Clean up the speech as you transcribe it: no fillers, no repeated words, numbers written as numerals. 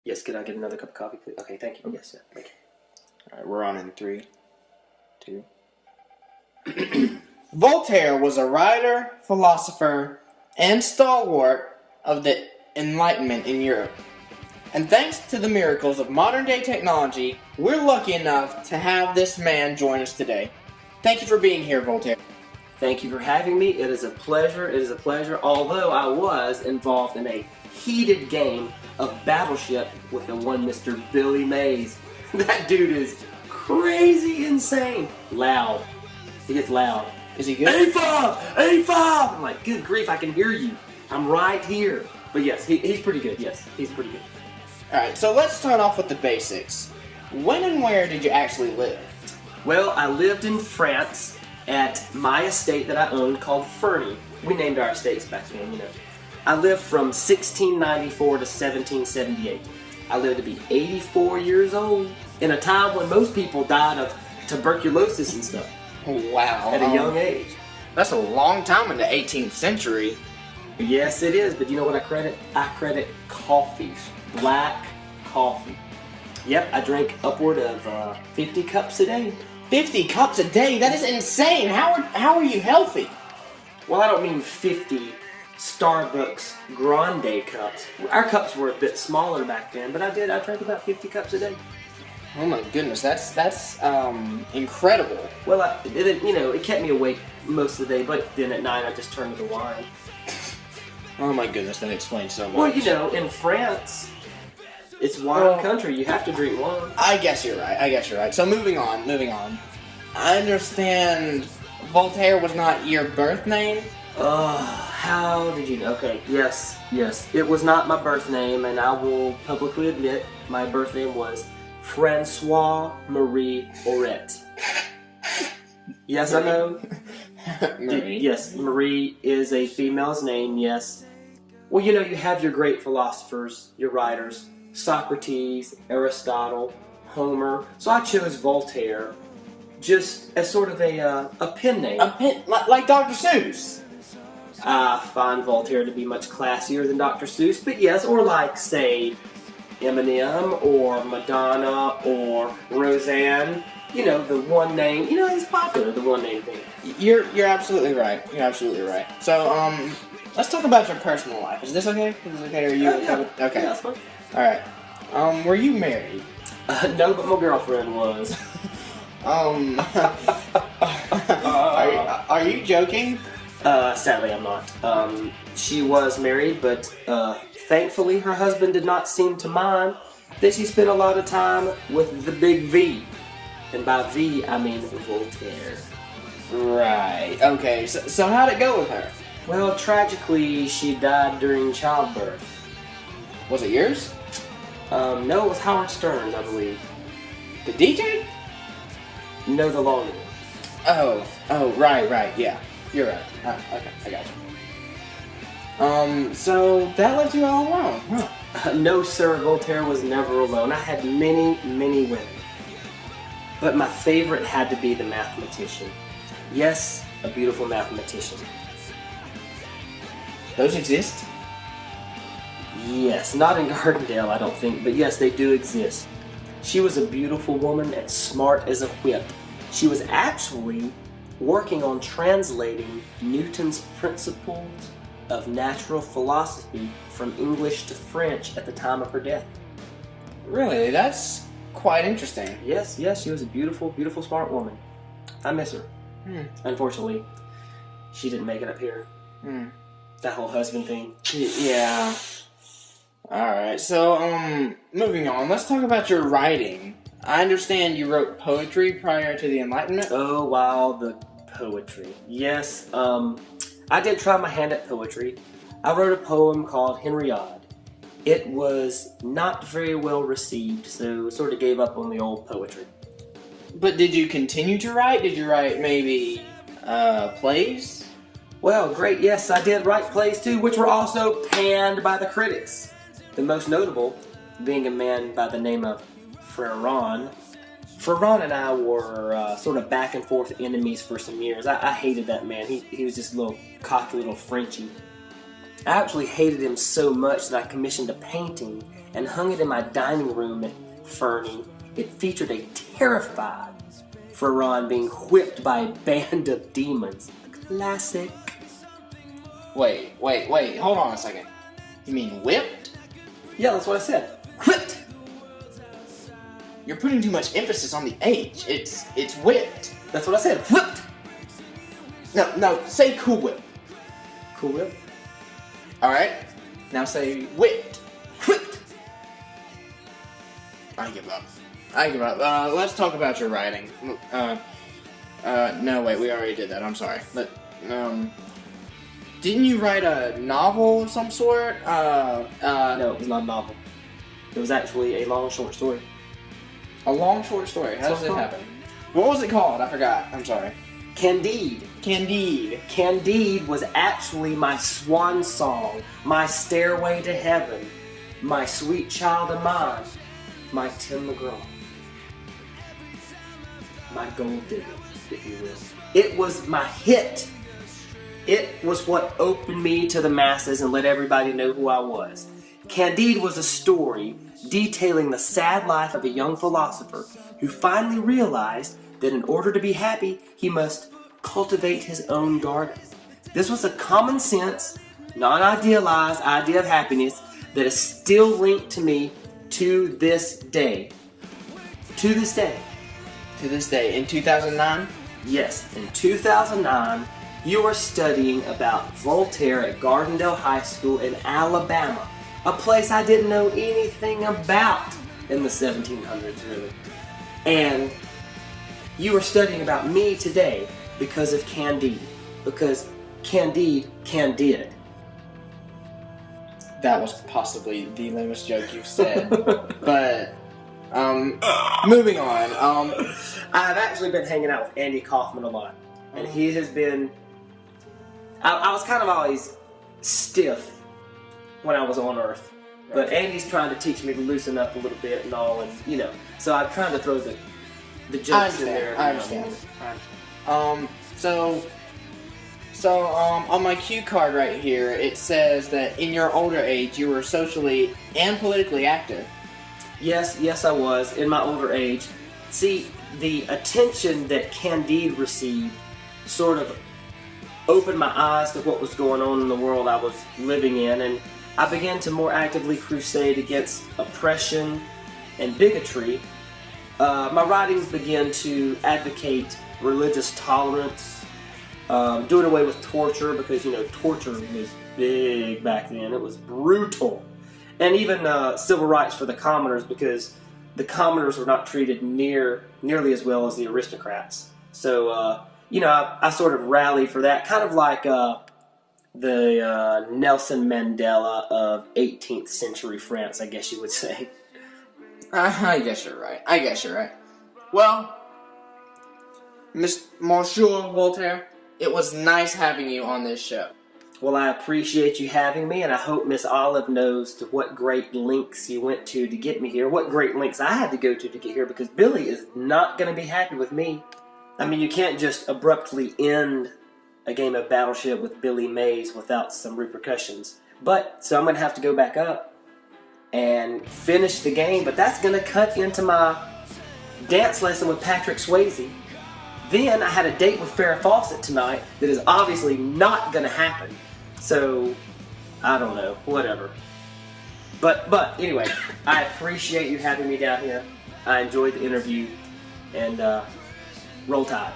Yes, could I get another cup of coffee, please? Okay, thank you. Yes, sir. Thank you. All right, we're on in 3, 2. Voltaire was a writer, philosopher, and stalwart of the Enlightenment in Europe. And thanks to the miracles of modern-day technology, we're lucky enough to have this man join us today. Thank you for being here, Voltaire. Thank you for having me. It is a pleasure. It is a pleasure. Although I was involved in a heated game of Battleship with the one Mr. Billy Mays. That dude is crazy insane. Loud. He gets loud. Is he good? A5! A5! I'm like, good grief, I can hear you. I'm right here. But yes, he's pretty good. Yes, he's pretty good. Alright, so let's start off with the basics. When and where did you actually live? Well, I lived in France at my estate that I owned called Fernie. We named our estates back then, you know. I lived from 1694 to 1778. I lived to be 84 years old in a time when most people died of tuberculosis and stuff. Wow. At a young age. That's a long time in the 18th century. Yes, it is, but you know what I credit? I credit coffees. Black coffee. Yep, I drink upward of 50 cups a day. 50 cups a day? That is insane. How are you healthy? Well, I don't mean 50 Starbucks Grande cups. Our cups were a bit smaller back then, but I drank about 50 cups a day. Oh my goodness, that's incredible. Well, it kept me awake most of the day, but then at night I just turned to the wine. Oh my goodness, that explains so much. Well, you know, in France, it's wine country. You have to drink wine. I guess you're right. So moving on. I understand Voltaire was not your birth name? How did you know? Okay, yes. It was not my birth name, and I will publicly admit my birth name was Francois Marie Aurette. Yes, I know. Marie? Yes, Marie is a female's name, yes. Well, you know, you have your great philosophers, your writers, Socrates, Aristotle, Homer. So I chose Voltaire just as sort of a pen name. A pen, like Dr. Seuss? I find Voltaire to be much classier than Dr. Seuss, but yes, or like, say, Eminem, or Madonna, or Roseanne. You know, the one name, it's popular, the one name thing. You're absolutely right. So, let's talk about your personal life. Is this okay? Are you okay with... Okay. Yeah, that's fine. Alright. Were you married? No, but my girlfriend was. Are you joking? Sadly, I'm not. She was married, but thankfully her husband did not seem to mind that she spent a lot of time with the big V. And by V, I mean Voltaire. Right. Okay, so how'd it go with her? Well, tragically, she died during childbirth. Was it yours? No, it was Howard Stern's, I believe. The DJ? No, the lawyer. Oh, right, yeah. You're right. Okay, I got you. So that left you all alone, huh? No, sir, Voltaire was never alone. I had many, many women. But my favorite had to be the mathematician. Yes, a beautiful mathematician. Those exist? Yes, not in Gardendale, I don't think, but yes, they do exist. She was a beautiful woman and smart as a whip. She was actually working on translating Newton's principles of natural philosophy from English to French at the time of her death. Really? That's quite interesting. Yes, she was a beautiful, beautiful, smart woman. I miss her. Unfortunately, she didn't make it up here. That whole husband thing. Yeah. Alright, so, moving on. Let's talk about your writing. I understand you wrote poetry prior to the Enlightenment? Oh, wow, the poetry. Yes, I did try my hand at poetry. I wrote a poem called Henriade. It was not very well received, so sort of gave up on the old poetry. But did you continue to write? Did you write maybe plays? Well, great, yes, I did write plays too, which were also panned by the critics. The most notable being a man by the name of Freron. Freron and I were sort of back and forth enemies for some years. I hated that man. He was just a little cocky little Frenchie. I actually hated him so much that I commissioned a painting and hung it in my dining room at Fernie. It featured a terrified Ferran being whipped by a band of demons. Classic. Wait, hold on a second. You mean whipped? Yeah, that's what I said. Whipped! You're putting too much emphasis on the H. It's whipped. That's what I said. Whipped! No, say Cool Whip. Cool Whip? Alright? Now say whipped. Whipped! I give up. Let's talk about your writing. No, wait, we already did that. I'm sorry. Didn't you write a novel of some sort? No, it was not a novel. It was actually a long short story. A long short story. How does it happen? What was it called? I forgot. I'm sorry. Candide. Candide was actually my swan song, my stairway to heaven, my sweet child of mine, my Tim McGraw. My gold digger, if you will. It was my hit. It was what opened me to the masses and let everybody know who I was. Candide was a story detailing the sad life of a young philosopher who finally realized that in order to be happy, he must cultivate his own garden. This was a common sense, non-idealized idea of happiness that is still linked to me to this day. To this day. To this day. In 2009? Yes, in 2009, you were studying about Voltaire at Gardendale High School in Alabama, a place I didn't know anything about in the 1700s, really. And you were studying about me today because of Candide, because Candide candid. That was possibly the lamest joke you've said. But, moving on. I've actually been hanging out with Andy Kaufman a lot, and he has been... I was kind of always stiff when I was on Earth, but Andy's trying to teach me to loosen up a little bit and all, and so I'm trying to throw the jokes in there. I understand. So on my cue card right here, it says that in your older age, you were socially and politically active. Yes, I was in my older age. See, the attention that Candide received sort of opened my eyes to what was going on in the world I was living in, and I began to more actively crusade against oppression and bigotry. My writings began to advocate religious tolerance, doing away with torture, because torture was big back then. It was brutal. And even civil rights for the commoners, because the commoners were not treated nearly as well as the aristocrats. So I sort of rallied for that, kind of like the Nelson Mandela of 18th century France, I guess you would say. I guess you're right. Well, Monsieur Voltaire, it was nice having you on this show. Well, I appreciate you having me, and I hope Miss Olive knows to what great lengths you went to get me here, what great lengths I had to go to get here, because Billy is not going to be happy with me. I mean, you can't just abruptly end a game of Battleship with Billy Mays without some repercussions. So I'm going to have to go back up and finish the game, but that's going to cut into my dance lesson with Patrick Swayze. Then I had a date with Farrah Fawcett tonight that is obviously not going to happen. So, I don't know, whatever. But anyway, I appreciate you having me down here. I enjoyed the interview, and roll Tide.